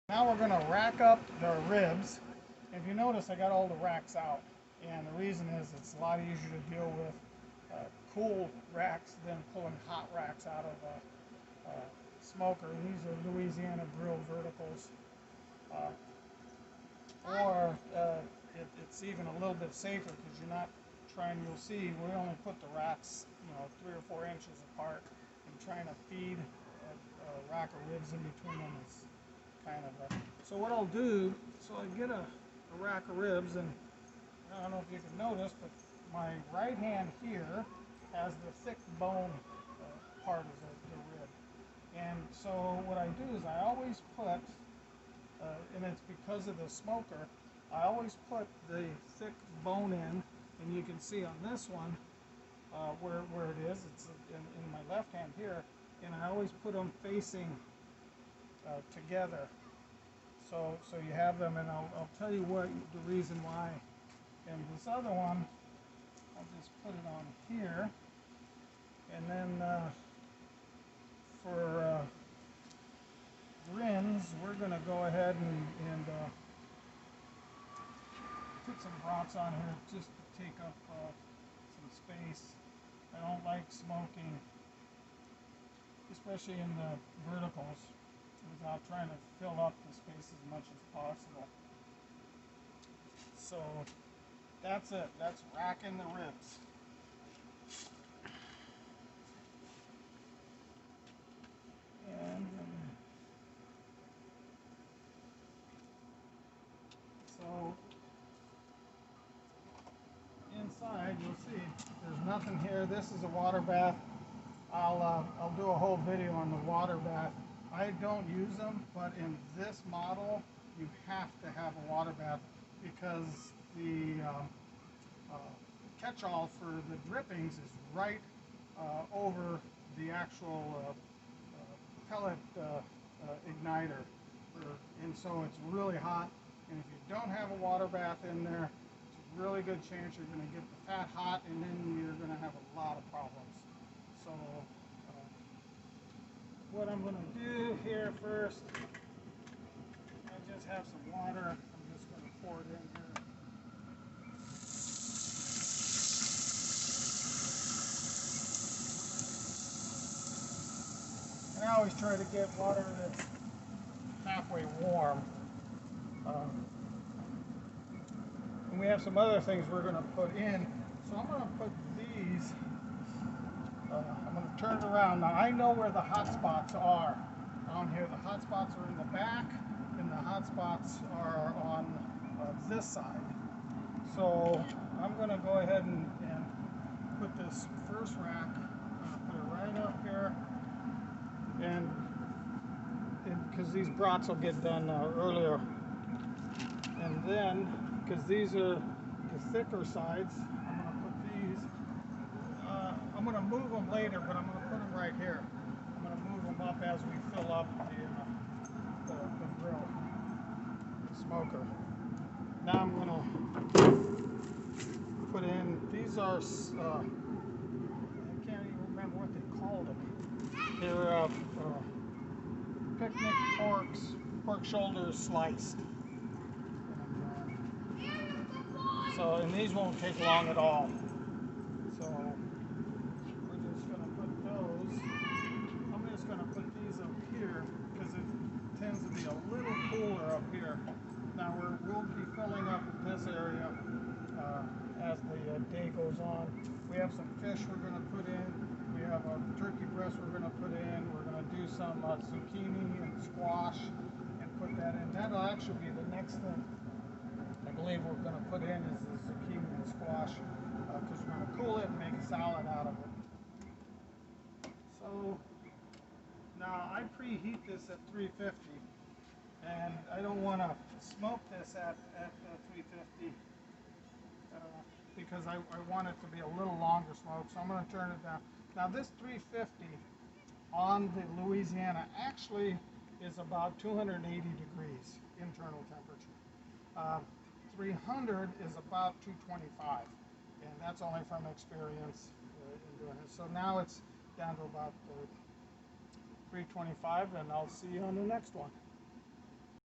Now we're going to rack up the ribs. If you notice, I got all the racks out, and the reason is it's a lot easier to deal with cool racks than pulling hot racks out of a smoker. These are Louisiana grill verticals, or it's even a little bit safer because you're not trying. You'll see we only put the racks, 3 or 4 inches apart, and trying to feed a rack of ribs in between them is kind of a. So what I'll do, so I get a rack of ribs, and I don't know if you can notice, but my right hand here has the thick bone part of the rib. And so what I do is I always put, and it's because of the smoker, I always put the thick bone in, and you can see on this one where it is, it's in my left hand here, and I always put them facing together. So you have them, and I'll tell you what the reason why. And this other one, I'll just put it on here, and then for grins, we're going to go ahead and put some brats on here just to take up some space. I don't like smoking, especially in the verticals, without trying to fill up the space as much as possible. So that's it. That's racking the ribs. And so inside, you'll see there's nothing here. This is a water bath. I'll do a whole video on the water bath. I don't use them, but in this model, you have to have a water bath because the catch-all for the drippings is right over the actual pellet igniter, and so it's really hot. And if you don't have a water bath in there, it's a really good chance you're going to get the fat hot, and then you're going to have a lot of problems. So what I'm going to do here first, I just have some water. I'm just going to pour it in here. And I always try to get water that's halfway warm. And we have some other things we're going to put in. So I'm going to put these, I'm going to turn it around. Now I know where the hot spots are on here. The hot spots are in the back, and the hot spots are on this side. So I'm going to go ahead and put this first rack, put it right up here, and because these brats will get done earlier. And then, because these are the thicker sides, I'm going to put these, I'm going to move them later, but I'm going to put them right here. I'm going to move them up as we fill up the grill, the smoker. Now I'm going to put in, these are, I can't even remember what they called them. They're picnic pork shoulders sliced. And these won't take long at all. So we're just going to put those. I'm just going to put these up here because it tends to be a little cooler up here. Now we'll be filling up this area as the day goes on. We have some fish we're going to put in. We have a turkey breast we're going to put in. We're going to do some zucchini and squash and put that in. That'll actually be the next thing I believe we're going to put in is the zucchini and squash because we're going to cool it and make a salad out of it. So now I preheat this at 350, and I don't want to smoke this at 350 because I want it to be a little longer smoke, so I'm going to turn it down. Now this 350 on the Louisiana actually is about 280 degrees internal temperature. 300 is about 225, and that's only from experience in doing it. So now it's down to about 325, and I'll see you on the next one.